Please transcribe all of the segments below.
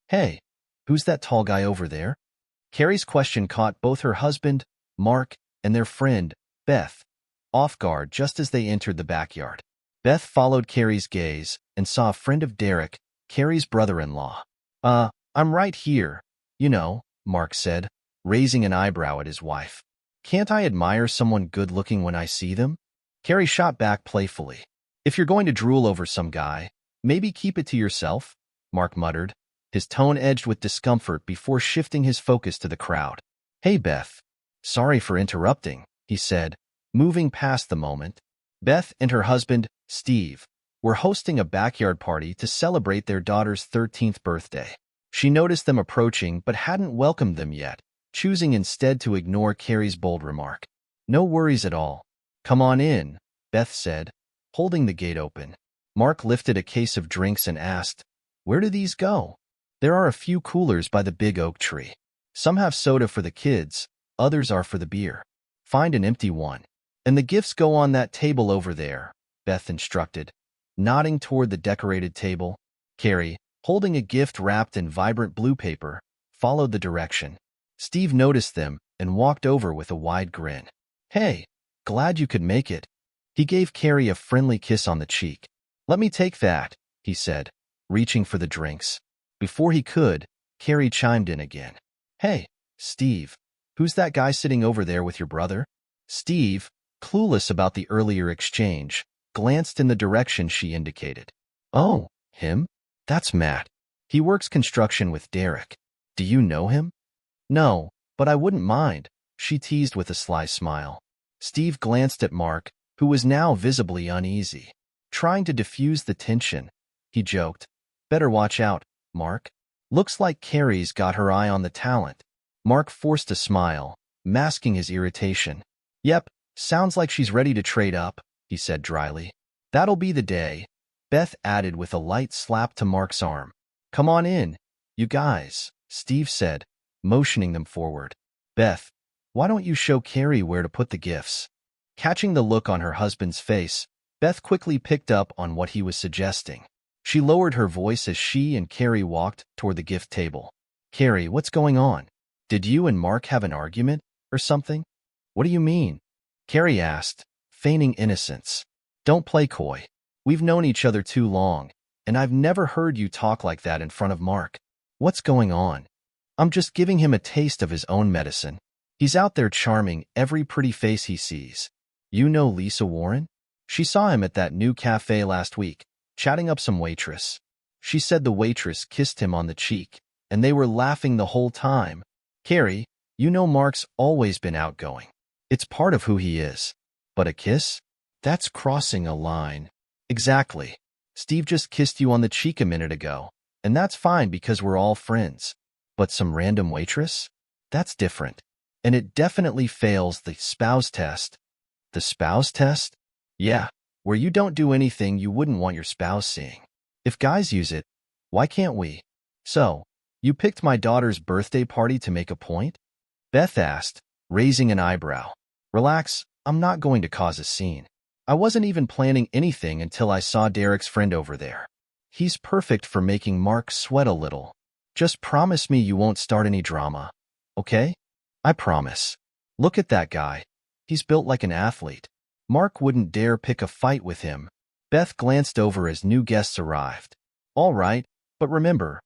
Hey, who's that tall guy over there? Carrie's question caught both her husband, Mark, and their friend, Beth, off guard just as they entered the backyard. Beth followed Carrie's gaze and saw a friend of Derek, Carrie's brother-in-law. I'm right here, Mark said, raising an eyebrow at his wife. Can't I admire someone good-looking when I see them? Carrie shot back playfully. If you're going to drool over some guy, maybe keep it to yourself, Mark muttered, his tone edged with discomfort before shifting his focus to the crowd. Hey, Beth. Sorry for interrupting, he said, moving past the moment. Beth and her husband, Steve, were hosting a backyard party to celebrate their daughter's 13th birthday. She noticed them approaching but hadn't welcomed them yet, choosing instead to ignore Carrie's bold remark. No worries at all. Come on in, Beth said, holding the gate open. Mark lifted a case of drinks and asked, Where do these go? There are a few coolers by the big oak tree. Some have soda for the kids, others are for the beer. Find an empty one. And the gifts go on that table over there, Beth instructed, nodding toward the decorated table. Carrie, holding a gift wrapped in vibrant blue paper, followed the direction. Steve noticed them and walked over with a wide grin. Hey, glad you could make it. He gave Carrie a friendly kiss on the cheek. Let me take that, he said, reaching for the drinks. Before he could, Carrie chimed in again. Hey, Steve, who's that guy sitting over there with your brother? Steve, clueless about the earlier exchange, glanced in the direction she indicated. Oh, him? That's Matt. He works construction with Derek. Do you know him? No, but I wouldn't mind, she teased with a sly smile. Steve glanced at Mark, who was now visibly uneasy. Trying to diffuse the tension, he joked. Better watch out, Mark. Looks like Carrie's got her eye on the talent. Mark forced a smile, masking his irritation. Yep, sounds like she's ready to trade up, he said dryly. That'll be the day, Beth added with a light slap to Mark's arm. Come on in, you guys, Steve said, motioning them forward. Beth, why don't you show Carrie where to put the gifts? Catching the look on her husband's face, Beth quickly picked up on what he was suggesting. She lowered her voice as she and Carrie walked toward the gift table. Carrie, what's going on? Did you and Mark have an argument or something? What do you mean? Carrie asked, feigning innocence. Don't play coy. We've known each other too long, and I've never heard you talk like that in front of Mark. What's going on? I'm just giving him a taste of his own medicine. He's out there charming every pretty face he sees. You know Lisa Warren? She saw him at that new cafe last week, chatting up some waitress. She said the waitress kissed him on the cheek, and they were laughing the whole time. Carrie, you know Mark's always been outgoing. It's part of who he is. But a kiss? That's crossing a line. Exactly. Steve just kissed you on the cheek a minute ago, and that's fine because we're all friends. But some random waitress? That's different. And it definitely fails the spouse test. The spouse test? Yeah, where you don't do anything you wouldn't want your spouse seeing. If guys use it, why can't we? So, you picked my daughter's birthday party to make a point? Beth asked, raising an eyebrow. Relax, I'm not going to cause a scene. I wasn't even planning anything until I saw Derek's friend over there. He's perfect for making Mark sweat a little. Just promise me you won't start any drama, okay? I promise. Look at that guy. He's built like an athlete. Mark wouldn't dare pick a fight with him. Beth glanced over as new guests arrived. All right, but remember,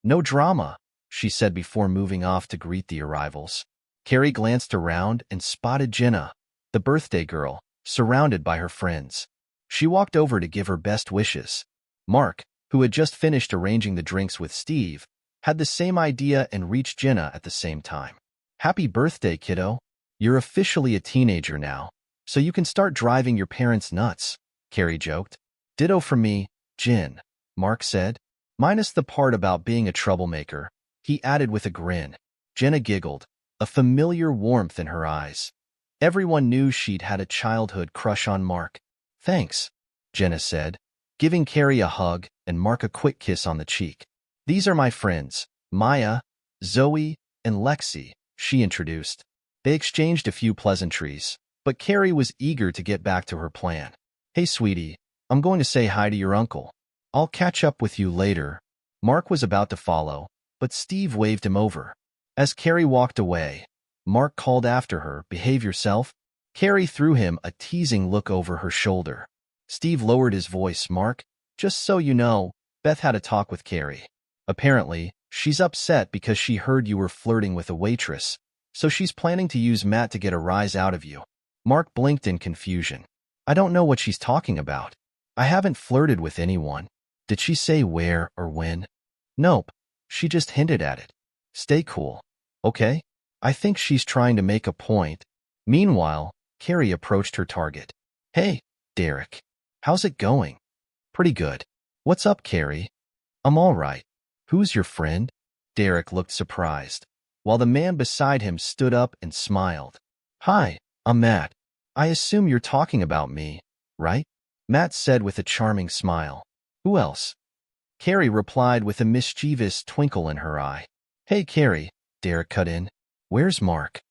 no drama, she said before moving off to greet the arrivals. Carrie glanced around and spotted Jenna, the birthday girl, surrounded by her friends. She walked over to give her best wishes. Mark, who had just finished arranging the drinks with Steve, had the same idea and reached Jenna at the same time. Happy birthday, kiddo. You're officially a teenager now, so you can start driving your parents nuts, Carrie joked. Ditto from me, Jen, Mark said. Minus the part about being a troublemaker, he added with a grin. Jenna giggled, a familiar warmth in her eyes. Everyone knew she'd had a childhood crush on Mark. Thanks, Jenna said, giving Carrie a hug and Mark a quick kiss on the cheek. These are my friends, Maya, Zoe, and Lexi, she introduced. They exchanged a few pleasantries, but Carrie was eager to get back to her plan. Hey, sweetie, I'm going to say hi to your uncle. I'll catch up with you later. Mark was about to follow, but Steve waved him over. As Carrie walked away, Mark called after her, "Behave yourself." Carrie threw him a teasing look over her shoulder. Steve lowered his voice. "Mark, just so you know, Beth had a talk with Carrie. Apparently, she's upset because she heard you were flirting with a waitress, so she's planning to use Matt to get a rise out of you." Mark blinked in confusion. "I don't know what she's talking about. I haven't flirted with anyone." "Did she say where or when?" "Nope. She just hinted at it." "Stay cool, okay? I think she's trying to make a point." Meanwhile, Carrie approached her target. "Hey, Derek. How's it going?" "Pretty good." "What's up, Carrie?" "I'm all right." "Who's your friend?" Derek looked surprised, while the man beside him stood up and smiled. "Hi, I'm Matt. I assume you're talking about me, right?" Matt said with a charming smile. "Who else?" Carrie replied with a mischievous twinkle in her eye. "Hey, Carrie," Derek cut in. "Where's Mark?"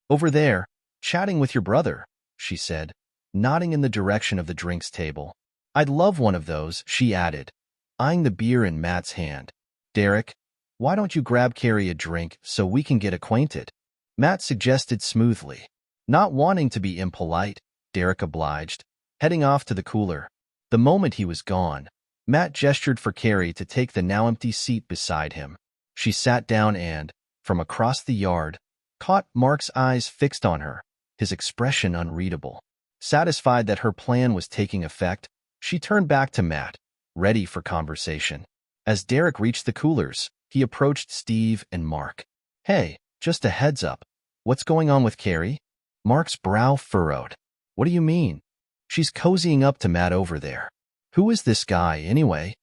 "Over there, chatting with your brother," she said, nodding in the direction of the drinks table. "I'd love one of those," she added, eyeing the beer in Matt's hand. "Derek, why don't you grab Carrie a drink so we can get acquainted?" Matt suggested smoothly. Not wanting to be impolite, Derek obliged, heading off to the cooler. The moment he was gone, Matt gestured for Carrie to take the now empty seat beside him. She sat down and, from across the yard, caught Mark's eyes fixed on her, his expression unreadable. Satisfied that her plan was taking effect, she turned back to Matt, ready for conversation. As Derek reached the coolers, he approached Steve and Mark. "Hey, just a heads up. What's going on with Carrie?" Mark's brow furrowed. "What do you mean?" "She's cozying up to Matt over there." "Who is this guy, anyway?"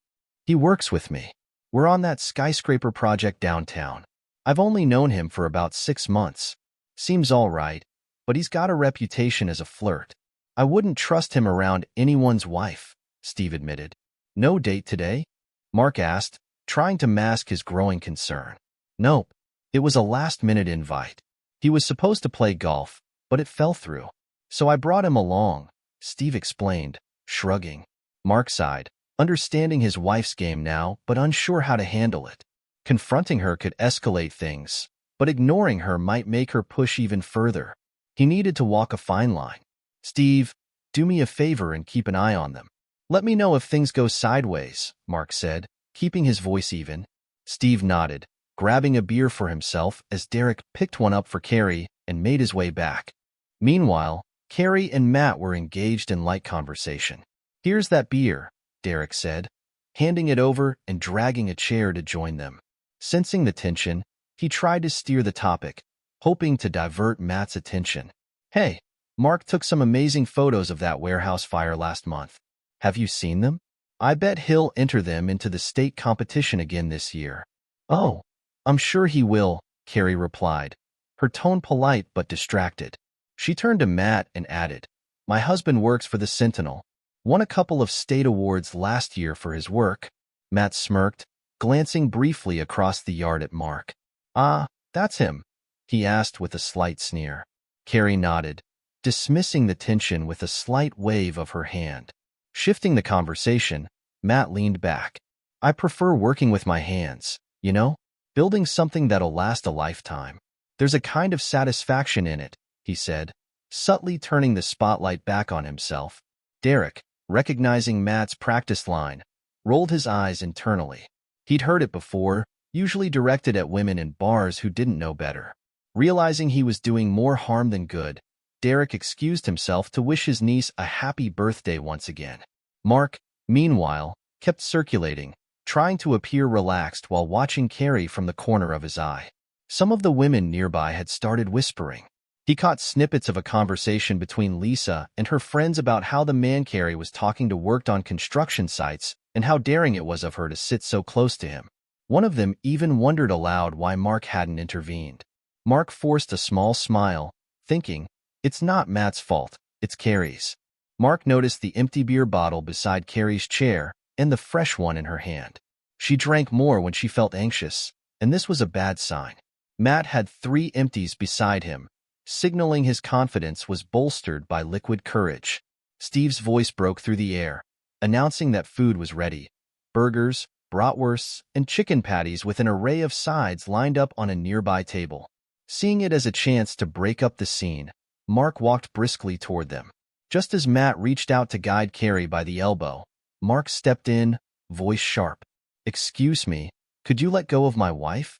"He works with me. We're on that skyscraper project downtown. I've only known him for about 6 months. Seems all right, but he's got a reputation as a flirt. I wouldn't trust him around anyone's wife," Steve admitted. "No date today?" Mark asked, trying to mask his growing concern. "Nope. It was a last-minute invite. He was supposed to play golf, but it fell through. So I brought him along," Steve explained, shrugging. Mark sighed, understanding his wife's game now, but unsure how to handle it. Confronting her could escalate things, but ignoring her might make her push even further. He needed to walk a fine line. "Steve, do me a favor and keep an eye on them. Let me know if things go sideways," Mark said, keeping his voice even. Steve nodded, grabbing a beer for himself as Derek picked one up for Carrie and made his way back. Meanwhile, Carrie and Matt were engaged in light conversation. "Here's that beer," Derek said, handing it over and dragging a chair to join them. Sensing the tension, he tried to steer the topic, hoping to divert Matt's attention. "Hey, Mark took some amazing photos of that warehouse fire last month. Have you seen them? I bet he'll enter them into the state competition again this year." "Oh, I'm sure he will," Carrie replied, her tone polite but distracted. She turned to Matt and added, "My husband works for the Sentinel. Won a couple of state awards last year for his work." Matt smirked, glancing briefly across the yard at Mark. "Ah, that's him?" he asked with a slight sneer. Carrie nodded, dismissing the tension with a slight wave of her hand. Shifting the conversation, Matt leaned back. "I prefer working with my hands, you know? Building something that'll last a lifetime. There's a kind of satisfaction in it," he said, subtly turning the spotlight back on himself. Derek, recognizing Matt's practice line, rolled his eyes internally. He'd heard it before, usually directed at women in bars who didn't know better. Realizing he was doing more harm than good, Derek excused himself to wish his niece a happy birthday once again. Mark, meanwhile, kept circulating, trying to appear relaxed while watching Carrie from the corner of his eye. Some of the women nearby had started whispering. He caught snippets of a conversation between Lisa and her friends about how the man Carrie was talking to worked on construction sites and how daring it was of her to sit so close to him. One of them even wondered aloud why Mark hadn't intervened. Mark forced a small smile, thinking, "It's not Matt's fault, it's Carrie's." Mark noticed the empty beer bottle beside Carrie's chair and the fresh one in her hand. She drank more when she felt anxious, and this was a bad sign. Matt had 3 empties beside him, signaling his confidence was bolstered by liquid courage. Steve's voice broke through the air, announcing that food was ready. Burgers, bratwursts, and chicken patties with an array of sides lined up on a nearby table. Seeing it as a chance to break up the scene, Mark walked briskly toward them. Just as Matt reached out to guide Carrie by the elbow, Mark stepped in, voice sharp. "Excuse me, could you let go of my wife?"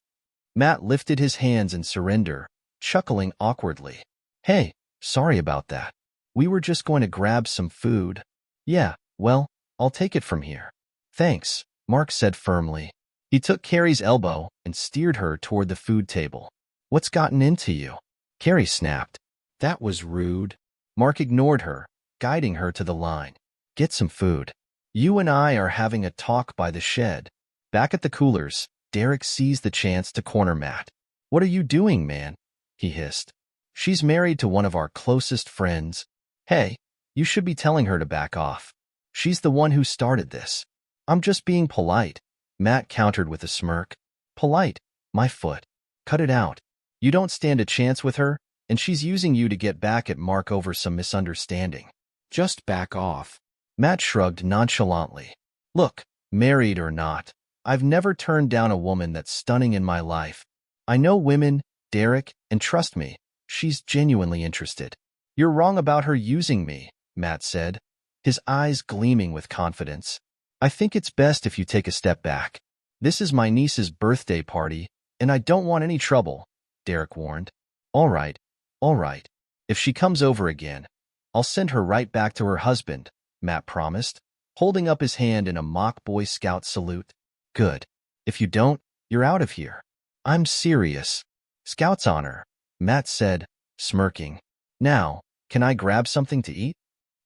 Matt lifted his hands in surrender, chuckling awkwardly. "Hey, sorry about that. We were just going to grab some food." "Yeah, well, I'll take it from here." "Thanks," Mark said firmly. He took Carrie's elbow and steered her toward the food table. "What's gotten into you?" Carrie snapped. "That was rude." Mark ignored her, guiding her to the line. "Get some food. You and I are having a talk by the shed." Back at the coolers, Derek seized the chance to corner Matt. "What are you doing, man?" he hissed. "She's married to one of our closest friends." "Hey, you should be telling her to back off. She's the one who started this." "I'm just being polite," Matt countered with a smirk. "Polite? My foot. Cut it out. You don't stand a chance with her, and she's using you to get back at Mark over some misunderstanding. Just back off." Matt shrugged nonchalantly. "Look, married or not, I've never turned down a woman that's stunning in my life. I know women, Derek, and trust me, she's genuinely interested." "You're wrong about her using me," Matt said, his eyes gleaming with confidence. "I think it's best if you take a step back. This is my niece's birthday party, and I don't want any trouble," Derek warned. All right. If she comes over again, I'll send her right back to her husband," Matt promised, holding up his hand in a mock Boy Scout salute. "Good. If you don't, you're out of here." "I'm serious." "Scout's honor," Matt said, smirking. "Now, can I grab something to eat?"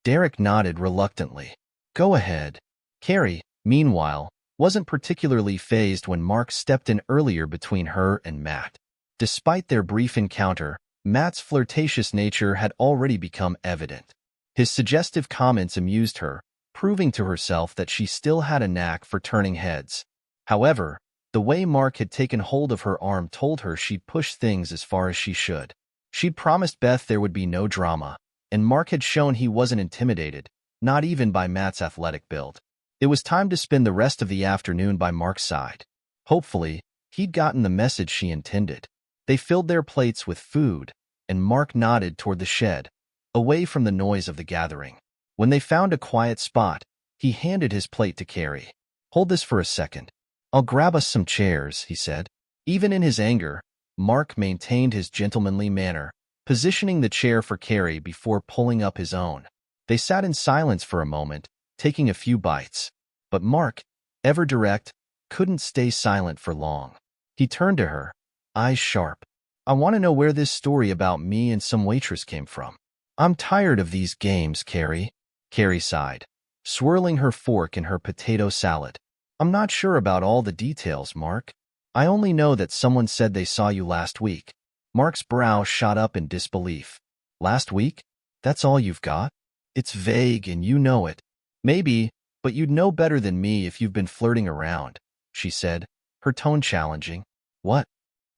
Derek nodded reluctantly. "Go ahead." Carrie, meanwhile, wasn't particularly fazed when Mark stepped in earlier between her and Matt. Despite their brief encounter, Matt's flirtatious nature had already become evident. His suggestive comments amused her, proving to herself that she still had a knack for turning heads. However, the way Mark had taken hold of her arm told her she'd push things as far as she should. She'd promised Beth there would be no drama, and Mark had shown he wasn't intimidated, not even by Matt's athletic build. It was time to spend the rest of the afternoon by Mark's side. Hopefully, he'd gotten the message she intended. They filled their plates with food, and Mark nodded toward the shed, away from the noise of the gathering. When they found a quiet spot, he handed his plate to Carrie. "Hold this for a second. I'll grab us some chairs," he said. Even in his anger, Mark maintained his gentlemanly manner, positioning the chair for Carrie before pulling up his own. They sat in silence for a moment, taking a few bites. But Mark, ever direct, couldn't stay silent for long. He turned to her, eyes sharp. "I want to know where this story about me and some waitress came from." "I'm tired of these games, Carrie." Carrie sighed, swirling her fork in her potato salad. "I'm not sure about all the details, Mark. I only know that someone said they saw you last week." Mark's brow shot up in disbelief. "Last week? That's all you've got? It's vague and you know it." "Maybe, but you'd know better than me if you've been flirting around," she said, her tone challenging. "What?"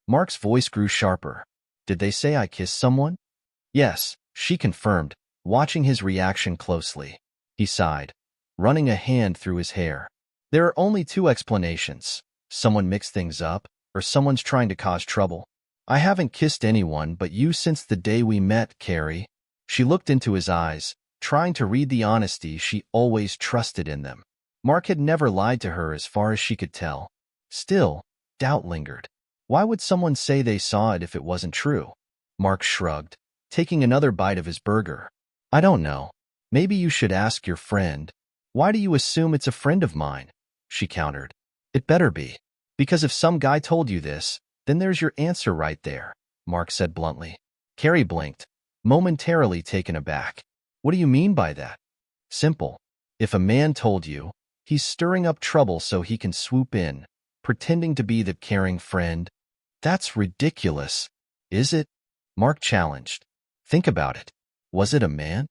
Mark's voice grew sharper. "Did they say I kissed someone?" "Yes," she confirmed, watching his reaction closely. He sighed, running a hand through his hair. "There are only two explanations. Someone mixed things up, or someone's trying to cause trouble. I haven't kissed anyone but you since the day we met, Carrie." She looked into his eyes, trying to read the honesty she always trusted in them. Mark had never lied to her as far as she could tell. Still, doubt lingered. Why would someone say they saw it if it wasn't true? Mark shrugged, taking another bite of his burger. "I don't know. Maybe you should ask your friend." "Why do you assume it's a friend of mine?" she countered. "It better be. Because if some guy told you this, then there's your answer right there," Mark said bluntly. Carrie blinked, momentarily taken aback. "What do you mean by that?" "Simple. If a man told you, he's stirring up trouble so he can swoop in, pretending to be the caring friend." "That's ridiculous." "Is it?" Mark challenged. "Think about it. Was it a man?"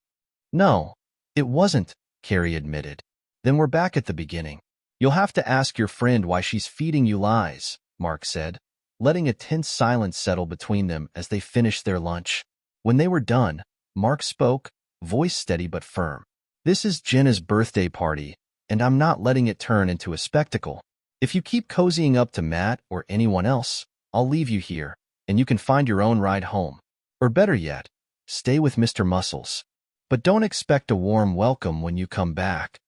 "No, it wasn't," Carrie admitted. "Then we're back at the beginning. You'll have to ask your friend why she's feeding you lies," Mark said, letting a tense silence settle between them as they finished their lunch. When they were done, Mark spoke, voice steady but firm. "This is Jenna's birthday party, and I'm not letting it turn into a spectacle." If you keep cozying up to Matt or anyone else, I'll leave you here, and you can find your own ride home. Or better yet, stay with Mr. Muscles. But don't expect a warm welcome when you come back."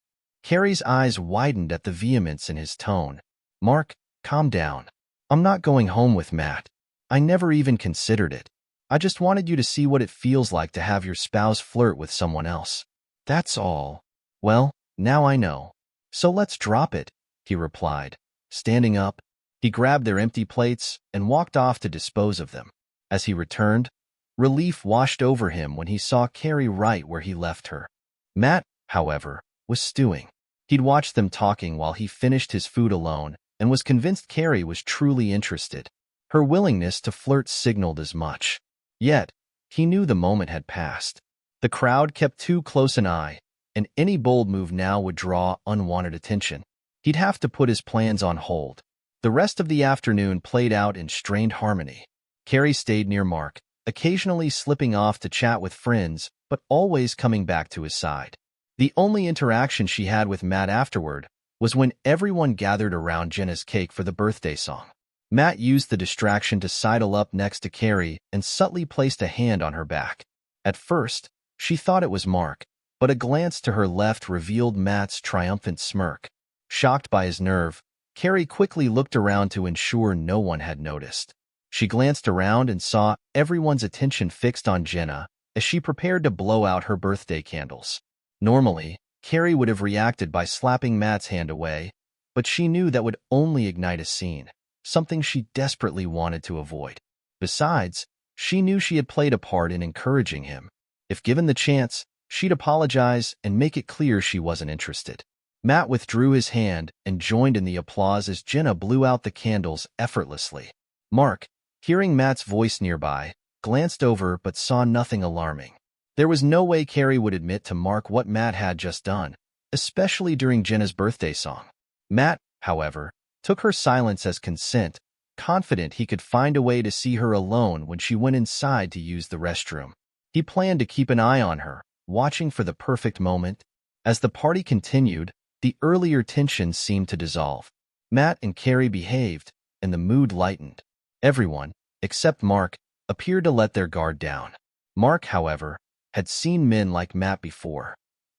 Carrie's eyes widened at the vehemence in his tone. "Mark, calm down. I'm not going home with Matt. I never even considered it. I just wanted you to see what it feels like to have your spouse flirt with someone else. That's all." "Well, now I know. So let's drop it," he replied. Standing up, he grabbed their empty plates and walked off to dispose of them. As he returned, relief washed over him when he saw Carrie right where he left her. Matt, however, was stewing. He'd watched them talking while he finished his food alone and was convinced Carrie was truly interested. Her willingness to flirt signaled as much. Yet, he knew the moment had passed. The crowd kept too close an eye, and any bold move now would draw unwanted attention. He'd have to put his plans on hold. The rest of the afternoon played out in strained harmony. Carrie stayed near Mark, occasionally slipping off to chat with friends, but always coming back to his side. The only interaction she had with Matt afterward was when everyone gathered around Jenna's cake for the birthday song. Matt used the distraction to sidle up next to Carrie and subtly placed a hand on her back. At first, she thought it was Mark, but a glance to her left revealed Matt's triumphant smirk. Shocked by his nerve, Carrie quickly looked around to ensure no one had noticed. She glanced around and saw everyone's attention fixed on Jenna as she prepared to blow out her birthday candles. Normally, Carrie would have reacted by slapping Matt's hand away, but she knew that would only ignite a scene, something she desperately wanted to avoid. Besides, she knew she had played a part in encouraging him. If given the chance, she'd apologize and make it clear she wasn't interested. Matt withdrew his hand and joined in the applause as Jenna blew out the candles effortlessly. Mark, hearing Matt's voice nearby, glanced over but saw nothing alarming. There was no way Carrie would admit to Mark what Matt had just done, especially during Jenna's birthday song. Matt, however, took her silence as consent, confident he could find a way to see her alone when she went inside to use the restroom. He planned to keep an eye on her, watching for the perfect moment. As the party continued, the earlier tension seemed to dissolve. Matt and Carrie behaved, and the mood lightened. Everyone, except Mark, appeared to let their guard down. Mark, however, had seen men like Matt before.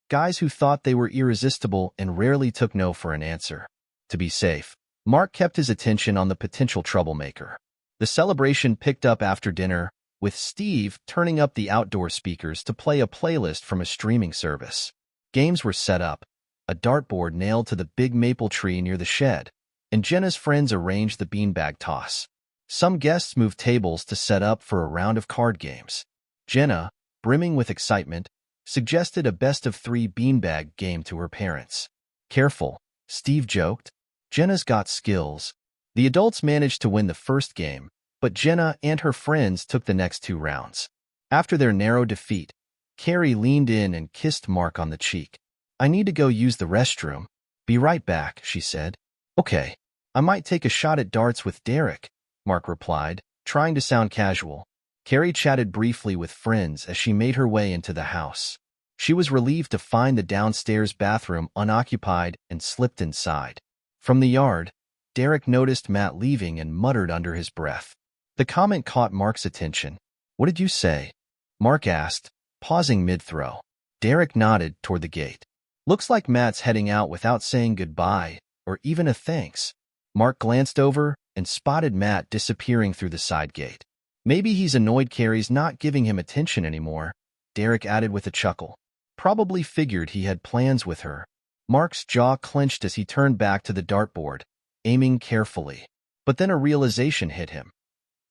Guys who thought they were irresistible and rarely took no for an answer. To be safe, Mark kept his attention on the potential troublemaker. The celebration picked up after dinner, with Steve turning up the outdoor speakers to play a playlist from a streaming service. Games were set up, a dartboard nailed to the big maple tree near the shed, and Jenna's friends arranged the beanbag toss. Some guests moved tables to set up for a round of card games. Jenna, brimming with excitement, suggested a best-of-3 beanbag game to her parents. "Careful," Steve joked. "Jenna's got skills." The adults managed to win the first game, but Jenna and her friends took the next 2 rounds. After their narrow defeat, Carrie leaned in and kissed Mark on the cheek. "I need to go use the restroom. Be right back," she said. "Okay, I might take a shot at darts with Derek," Mark replied, trying to sound casual. Carrie chatted briefly with friends as she made her way into the house. She was relieved to find the downstairs bathroom unoccupied and slipped inside. From the yard, Derek noticed Matt leaving and muttered under his breath. The comment caught Mark's attention. "What did you say?" Mark asked, pausing mid-throw. Derek nodded toward the gate. "Looks like Matt's heading out without saying goodbye or even a thanks." Mark glanced over and spotted Matt disappearing through the side gate. "Maybe he's annoyed Carrie's not giving him attention anymore," Derek added with a chuckle. "Probably figured he had plans with her." Mark's jaw clenched as he turned back to the dartboard, aiming carefully. But then a realization hit him.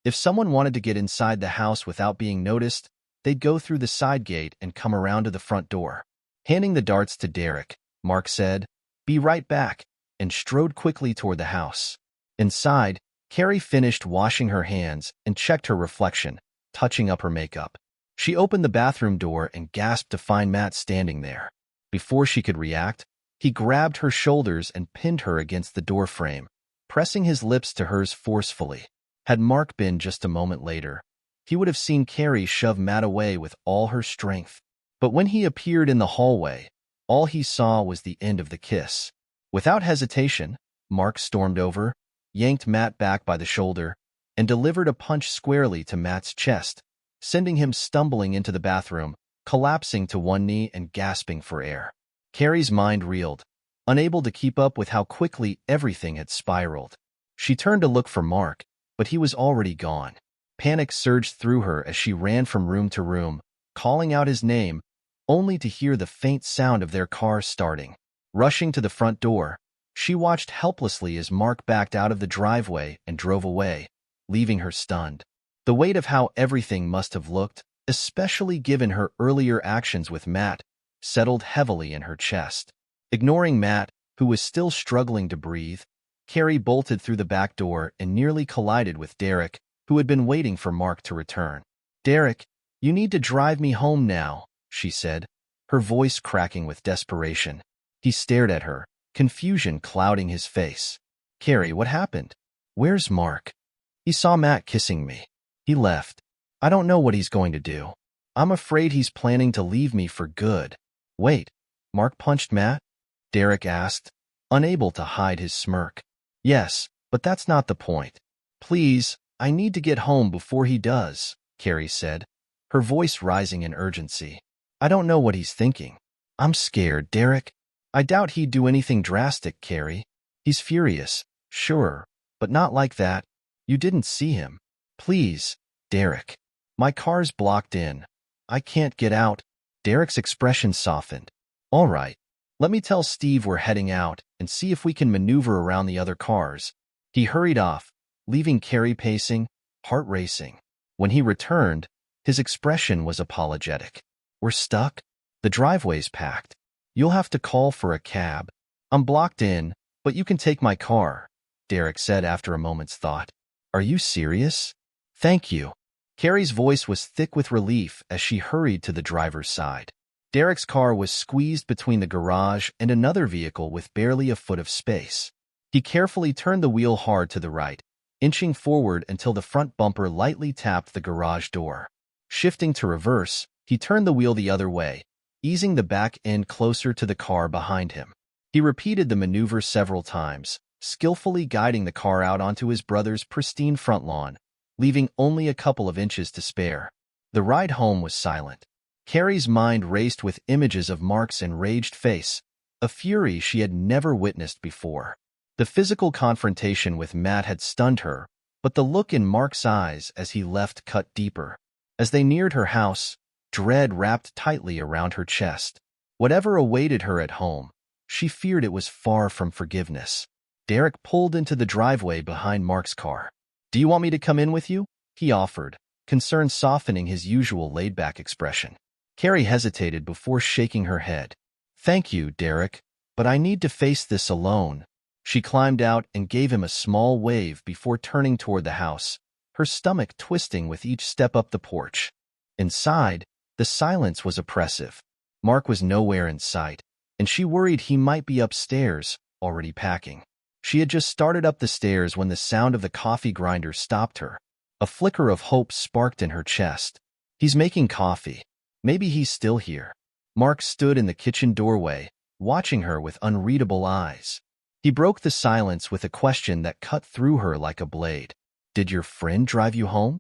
If someone wanted to get inside the house without being noticed, they'd go through the side gate and come around to the front door. Handing the darts to Derek, Mark said, "Be right back," and strode quickly toward the house. Inside, Carrie finished washing her hands and checked her reflection, touching up her makeup. She opened the bathroom door and gasped to find Matt standing there. Before she could react, he grabbed her shoulders and pinned her against the door frame, pressing his lips to hers forcefully. Had Mark been just a moment later, he would have seen Carrie shove Matt away with all her strength. But when he appeared in the hallway, all he saw was the end of the kiss. Without hesitation, Mark stormed over, yanked Matt back by the shoulder, and delivered a punch squarely to Matt's chest, sending him stumbling into the bathroom, collapsing to one knee and gasping for air. Carrie's mind reeled, unable to keep up with how quickly everything had spiraled. She turned to look for Mark, but he was already gone. Panic surged through her as she ran from room to room, calling out his name, only to hear the faint sound of their car starting. Rushing to the front door, she watched helplessly as Mark backed out of the driveway and drove away, leaving her stunned. The weight of how everything must have looked, especially given her earlier actions with Matt, settled heavily in her chest. Ignoring Matt, who was still struggling to breathe, Carrie bolted through the back door and nearly collided with Derek, who had been waiting for Mark to return. "Derek, you need to drive me home now," she said, her voice cracking with desperation. He stared at her, confusion clouding his face. "Carrie, what happened? Where's Mark?" "He saw Matt kissing me. He left. I don't know what he's going to do. I'm afraid he's planning to leave me for good." "Wait, Mark punched Matt?" Derek asked, unable to hide his smirk. "Yes, but that's not the point. Please, I need to get home before he does," Carrie said, her voice rising in urgency. "I don't know what he's thinking. I'm scared, Derek. I doubt he'd do anything drastic, Carrie. He's furious, sure, but not like that. You didn't see him. Please, Derek. My car's blocked in. I can't get out." Derek's expression softened. "All right. Let me tell Steve we're heading out and see if we can maneuver around the other cars." He hurried off, leaving Carrie pacing, heart racing. When he returned, his expression was apologetic. "We're stuck? The driveway's packed. You'll have to call for a cab. I'm blocked in, but you can take my car," Derek said after a moment's thought. "Are you serious? Thank you." Carrie's voice was thick with relief as she hurried to the driver's side. Derek's car was squeezed between the garage and another vehicle with barely a foot of space. He carefully turned the wheel hard to the right, inching forward until the front bumper lightly tapped the garage door. Shifting to reverse, he turned the wheel the other way, easing the back end closer to the car behind him. He repeated the maneuver several times, skillfully guiding the car out onto his brother's pristine front lawn, leaving only a couple of inches to spare. The ride home was silent. Carrie's mind raced with images of Mark's enraged face, a fury she had never witnessed before. The physical confrontation with Matt had stunned her, but the look in Mark's eyes as he left cut deeper. As they neared her house, dread wrapped tightly around her chest. Whatever awaited her at home, she feared it was far from forgiveness. Derek pulled into the driveway behind Mark's car. "Do you want me to come in with you?" he offered, concern softening his usual laid-back expression. Carrie hesitated before shaking her head. "Thank you, Derek, but I need to face this alone." She climbed out and gave him a small wave before turning toward the house, her stomach twisting with each step up the porch. Inside, the silence was oppressive. Mark was nowhere in sight, and she worried he might be upstairs, already packing. She had just started up the stairs when the sound of the coffee grinder stopped her. A flicker of hope sparked in her chest. "He's making coffee. Maybe he's still here." Mark stood in the kitchen doorway, watching her with unreadable eyes. He broke the silence with a question that cut through her like a blade. "Did your friend drive you home?"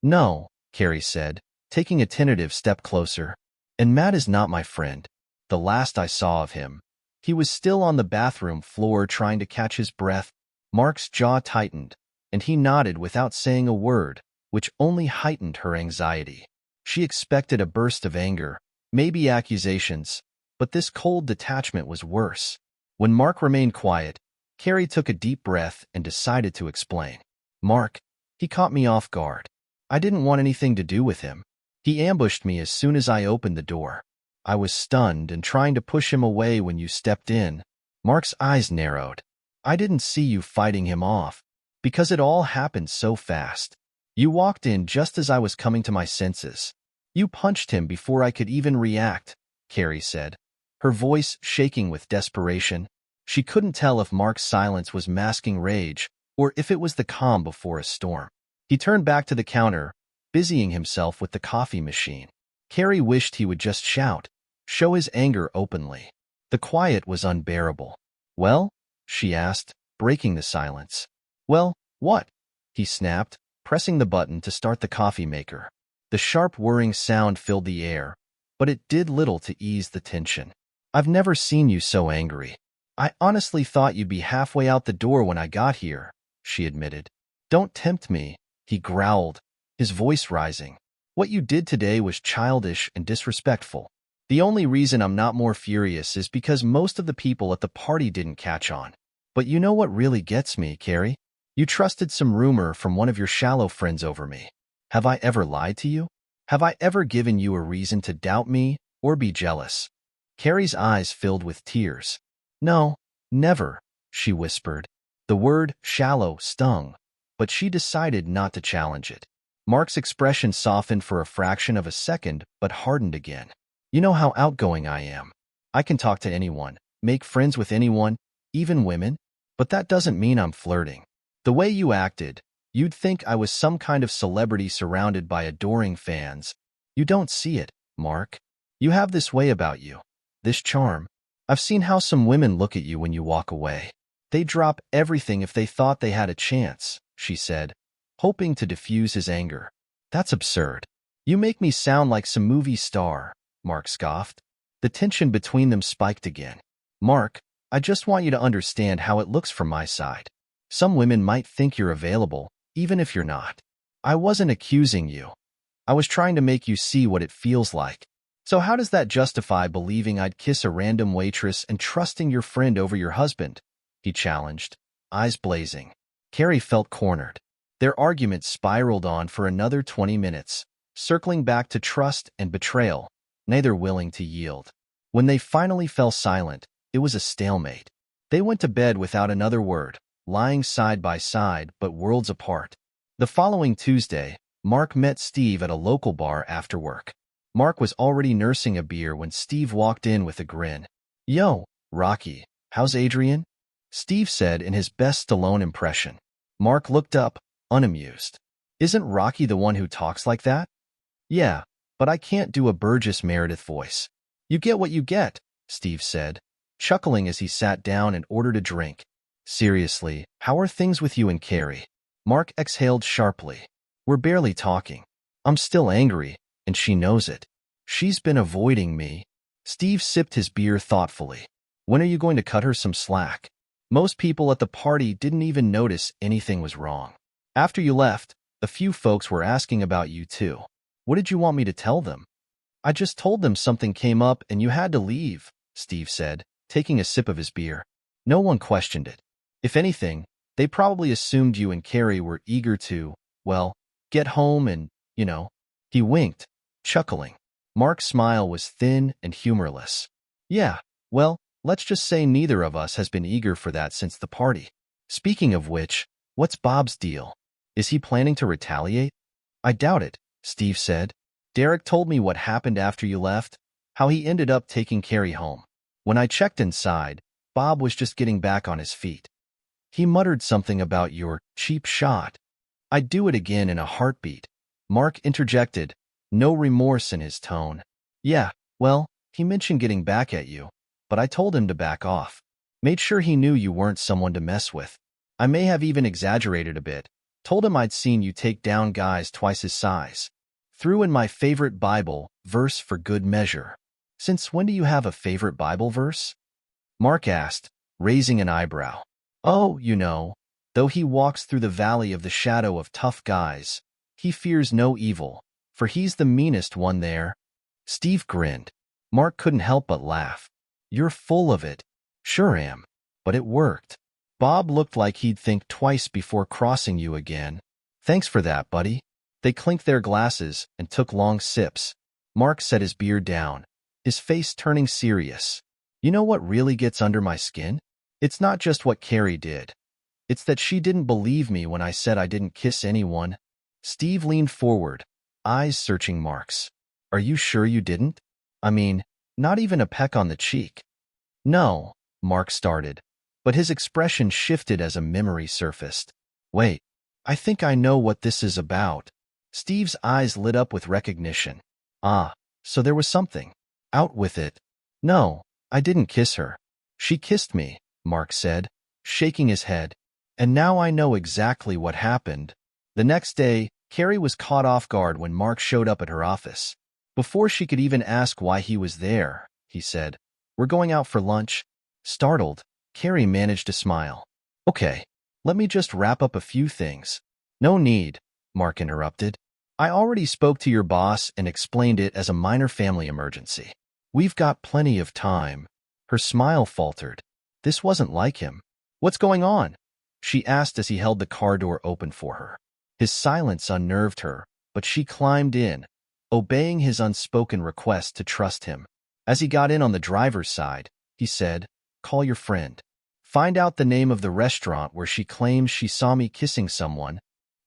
"No," Carrie said, taking a tentative step closer. "And Matt is not my friend. The last I saw of him, he was still on the bathroom floor trying to catch his breath." Mark's jaw tightened, and he nodded without saying a word, which only heightened her anxiety. She expected a burst of anger, maybe accusations, but this cold detachment was worse. When Mark remained quiet, Carrie took a deep breath and decided to explain. "Mark, he caught me off guard. I didn't want anything to do with him. He ambushed me as soon as I opened the door. I was stunned and trying to push him away when you stepped in." Mark's eyes narrowed. "I didn't see you fighting him off, because it all happened so fast. You walked in just as I was coming to my senses. You punched him before I could even react," Carrie said, her voice shaking with desperation. She couldn't tell if Mark's silence was masking rage or if it was the calm before a storm. He turned back to the counter, busying himself with the coffee machine. Carrie wished he would just shout, show his anger openly. The quiet was unbearable. "Well?" she asked, breaking the silence. Well, what? He snapped, pressing the button to start the coffee maker. The sharp whirring sound filled the air, but it did little to ease the tension. I've never seen you so angry. I honestly thought you'd be halfway out the door when I got here, she admitted. Don't tempt me, he growled, his voice rising. What you did today was childish and disrespectful. The only reason I'm not more furious is because most of the people at the party didn't catch on. But you know what really gets me, Carrie? You trusted some rumor from one of your shallow friends over me. Have I ever lied to you? Have I ever given you a reason to doubt me or be jealous? Carrie's eyes filled with tears. No, never, she whispered. The word shallow stung, but she decided not to challenge it. Mark's expression softened for a fraction of a second, but hardened again. You know how outgoing I am. I can talk to anyone, make friends with anyone, even women, but that doesn't mean I'm flirting. The way you acted, you'd think I was some kind of celebrity surrounded by adoring fans. You don't see it, Mark. You have this way about you, this charm. I've seen how some women look at you when you walk away. They drop everything if they thought they had a chance, she said, hoping to diffuse his anger. That's absurd. You make me sound like some movie star, Mark scoffed. The tension between them spiked again. Mark, I just want you to understand how it looks from my side. Some women might think you're available, even if you're not. I wasn't accusing you. I was trying to make you see what it feels like. So how does that justify believing I'd kiss a random waitress and trusting your friend over your husband? He challenged, eyes blazing. Carrie felt cornered. Their argument spiraled on for another 20 minutes, circling back to trust and betrayal, neither willing to yield. When they finally fell silent, it was a stalemate. They went to bed without another word, lying side by side but worlds apart. The following Tuesday, Mark met Steve at a local bar after work. Mark was already nursing a beer when Steve walked in with a grin. Yo, Rocky, how's Adrian? Steve said in his best Stallone impression. Mark looked up, unamused. Isn't Rocky the one who talks like that? Yeah, but I can't do a Burgess Meredith voice. You get what you get, Steve said, chuckling as he sat down and ordered a drink. Seriously, how are things with you and Carrie? Mark exhaled sharply. We're barely talking. I'm still angry, and she knows it. She's been avoiding me. Steve sipped his beer thoughtfully. When are you going to cut her some slack? Most people at the party didn't even notice anything was wrong. After you left, a few folks were asking about you too. What did you want me to tell them? I just told them something came up and you had to leave, Steve said, taking a sip of his beer. No one questioned it. If anything, they probably assumed you and Carrie were eager to, well, get home and, He winked, chuckling. Mark's smile was thin and humorless. Yeah, well, let's just say neither of us has been eager for that since the party. Speaking of which, what's Bob's deal? Is he planning to retaliate? I doubt it, Steve said. Derek told me what happened after you left, how he ended up taking Carrie home. When I checked inside, Bob was just getting back on his feet. He muttered something about your cheap shot. I'd do it again in a heartbeat. Mark interjected, no remorse in his tone. Yeah, well, he mentioned getting back at you, but I told him to back off. Made sure he knew you weren't someone to mess with. I may have even exaggerated a bit. Told him I'd seen you take down guys twice his size. Threw in my favorite Bible verse for good measure. Since when do you have a favorite Bible verse? Mark asked, raising an eyebrow. Oh, though he walks through the valley of the shadow of tough guys, he fears no evil, for he's the meanest one there. Steve grinned. Mark couldn't help but laugh. You're full of it. Sure am. But it worked. Bob looked like he'd think twice before crossing you again. Thanks for that, buddy. They clinked their glasses and took long sips. Mark set his beer down, his face turning serious. You know what really gets under my skin? It's not just what Carrie did. It's that she didn't believe me when I said I didn't kiss anyone. Steve leaned forward, eyes searching Mark's. Are you sure you didn't? I mean, not even a peck on the cheek. No, Mark started, but his expression shifted as a memory surfaced. Wait, I think I know what this is about. Steve's eyes lit up with recognition. Ah, so there was something. Out with it. No, I didn't kiss her. She kissed me, Mark said, shaking his head. And now I know exactly what happened. The next day, Carrie was caught off guard when Mark showed up at her office. Before she could even ask why he was there, he said, "We're going out for lunch." Startled, Carrie managed to smile. "Okay, let me just wrap up a few things." "No need," Mark interrupted. "I already spoke to your boss and explained it as a minor family emergency. We've got plenty of time." Her smile faltered. This wasn't like him. "What's going on?" she asked as he held the car door open for her. His silence unnerved her, but she climbed in, obeying his unspoken request to trust him. As he got in on the driver's side, he said, "Call your friend. Find out the name of the restaurant where she claims she saw me kissing someone."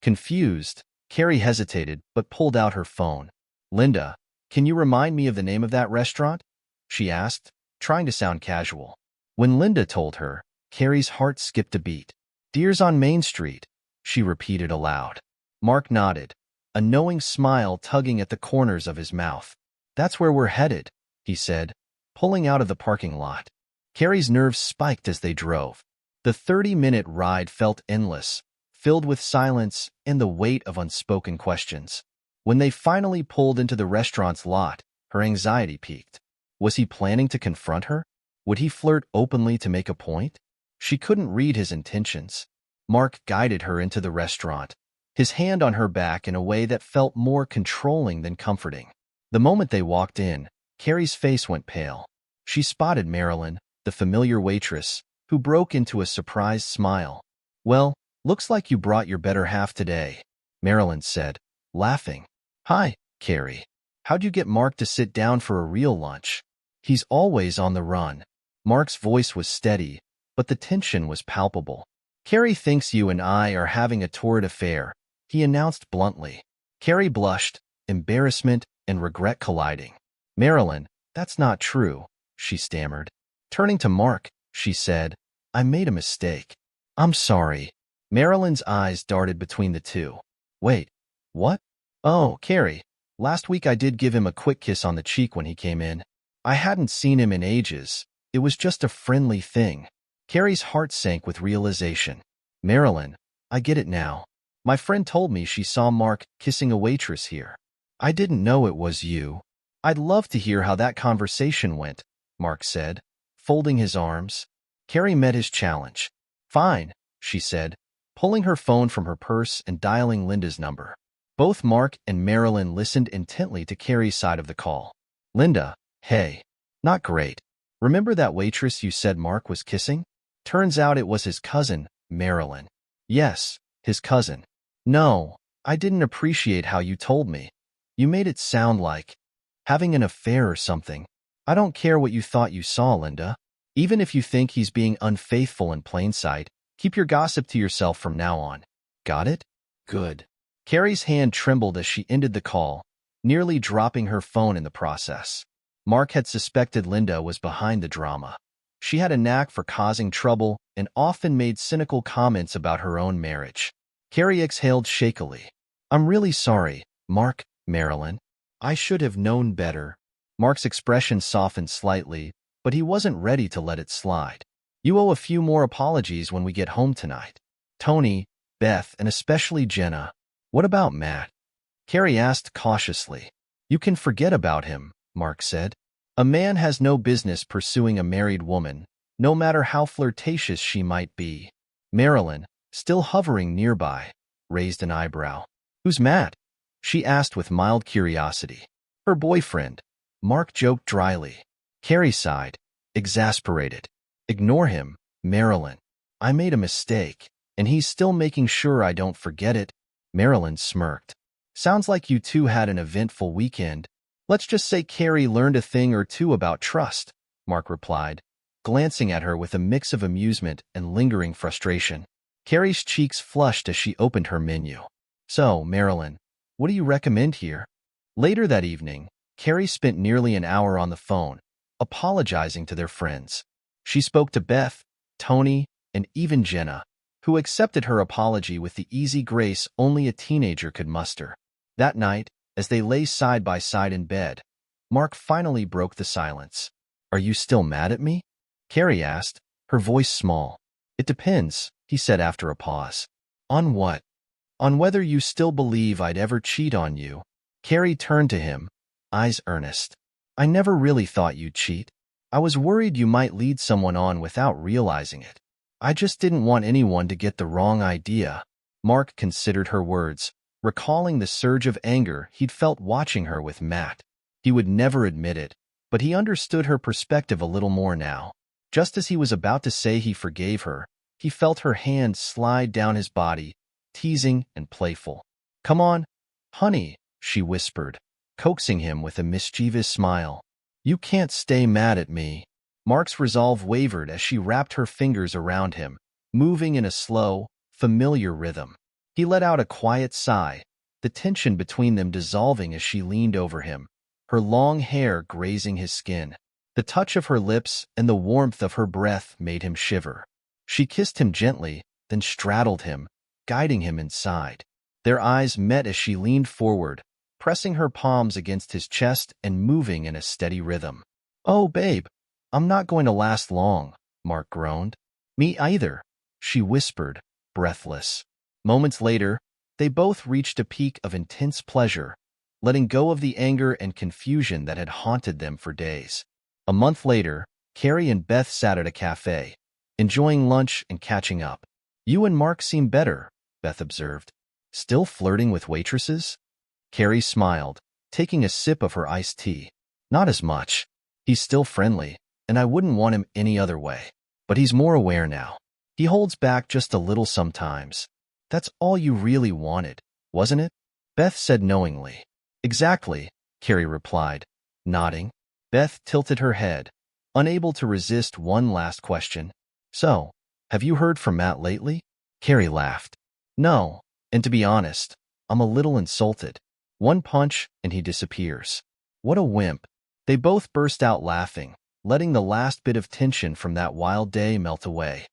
Confused, Carrie hesitated but pulled out her phone. "Linda, can you remind me of the name of that restaurant?" she asked, trying to sound casual. When Linda told her, Carrie's heart skipped a beat. "Deer's on Main Street," she repeated aloud. Mark nodded, a knowing smile tugging at the corners of his mouth. "That's where we're headed," he said, pulling out of the parking lot. Carrie's nerves spiked as they drove. The 30-minute ride felt endless, filled with silence and the weight of unspoken questions. When they finally pulled into the restaurant's lot, her anxiety peaked. Was he planning to confront her? Would he flirt openly to make a point? She couldn't read his intentions. Mark guided her into the restaurant, his hand on her back in a way that felt more controlling than comforting. The moment they walked in, Carrie's face went pale. She spotted Marilyn, the familiar waitress, who broke into a surprised smile. "Well, looks like you brought your better half today," Marilyn said, laughing. "Hi, Carrie. How'd you get Mark to sit down for a real lunch?" "He's always on the run." Mark's voice was steady, but the tension was palpable. "Carrie thinks you and I are having a torrid affair," he announced bluntly. Carrie blushed, embarrassment and regret colliding. "Marilyn, that's not true," she stammered. Turning to Mark, she said, "I made a mistake." "I'm sorry." Marilyn's eyes darted between the two. "Wait, what?" "Oh, Carrie, last week I did give him a quick kiss on the cheek when he came in. I hadn't seen him in ages. It was just a friendly thing." Carrie's heart sank with realization. "Marilyn, I get it now. My friend told me she saw Mark kissing a waitress here. I didn't know it was you." "I'd love to hear how that conversation went," Mark said, folding his arms. Carrie met his challenge. "Fine," she said, pulling her phone from her purse and dialing Linda's number. Both Mark and Marilyn listened intently to Carrie's side of the call. "Linda, hey. Not great. Remember that waitress you said Mark was kissing? Turns out it was his cousin, Marilyn." "Yes, his cousin." "No, I didn't appreciate how you told me. You made it sound like having an affair or something. I don't care what you thought you saw, Linda. Even if you think he's being unfaithful in plain sight, keep your gossip to yourself from now on. Got it? Good." Carrie's hand trembled as she ended the call, nearly dropping her phone in the process. Mark had suspected Linda was behind the drama. She had a knack for causing trouble and often made cynical comments about her own marriage. Carrie exhaled shakily. "I'm really sorry, Mark, Marilyn. I should have known better." Mark's expression softened slightly, but he wasn't ready to let it slide. "You owe a few more apologies when we get home tonight. Tony, Beth, and especially Jenna." "What about Matt?" Carrie asked cautiously. "You can forget about him," Mark said. "A man has no business pursuing a married woman, no matter how flirtatious she might be." Marilyn, still hovering nearby, raised an eyebrow. "Who's Matt?" she asked with mild curiosity. "Her boyfriend," Mark joked dryly. Carrie sighed, exasperated. "Ignore him, Marilyn. I made a mistake, and he's still making sure I don't forget it." Marilyn smirked. "Sounds like you two had an eventful weekend." "Let's just say Carrie learned a thing or two about trust," Mark replied, glancing at her with a mix of amusement and lingering frustration. Carrie's cheeks flushed as she opened her menu. "So, Marilyn, what do you recommend here?" Later that evening, Carrie spent nearly an hour on the phone, apologizing to their friends. She spoke to Beth, Tony, and even Jenna, who accepted her apology with the easy grace only a teenager could muster. That night, as they lay side by side in bed, Mark finally broke the silence. "Are you still mad at me?" Carrie asked, her voice small. It depends, he said after a pause. On what? On whether you still believe I'd ever cheat on you. Carrie turned to him, eyes earnest. I never really thought you'd cheat. I was worried you might lead someone on without realizing it. I just didn't want anyone to get the wrong idea. Mark considered her words, recalling the surge of anger he'd felt watching her with Matt. He would never admit it, but he understood her perspective a little more now. Just as he was about to say he forgave her, he felt her hand slide down his body, teasing and playful. Come on, honey, she whispered, coaxing him with a mischievous smile. You can't stay mad at me. Mark's resolve wavered as she wrapped her fingers around him, moving in a slow, familiar rhythm. He let out a quiet sigh, the tension between them dissolving as she leaned over him, her long hair grazing his skin. The touch of her lips and the warmth of her breath made him shiver. She kissed him gently, then straddled him, guiding him inside. Their eyes met as she leaned forward, pressing her palms against his chest and moving in a steady rhythm. Oh, babe, I'm not going to last long, Mark groaned. Me either, she whispered, breathless. Moments later, they both reached a peak of intense pleasure, letting go of the anger and confusion that had haunted them for days. A month later, Carrie and Beth sat at a cafe, enjoying lunch and catching up. You and Mark seem better, Beth observed. Still flirting with waitresses? Carrie smiled, taking a sip of her iced tea. Not as much. He's still friendly, and I wouldn't want him any other way. But he's more aware now. He holds back just a little sometimes. That's all you really wanted, wasn't it? Beth said knowingly. Exactly, Carrie replied, nodding. Beth tilted her head, unable to resist one last question. So, have you heard from Matt lately? Carrie laughed. No, and to be honest, I'm a little insulted. One punch and he disappears. What a wimp. They both burst out laughing, letting the last bit of tension from that wild day melt away.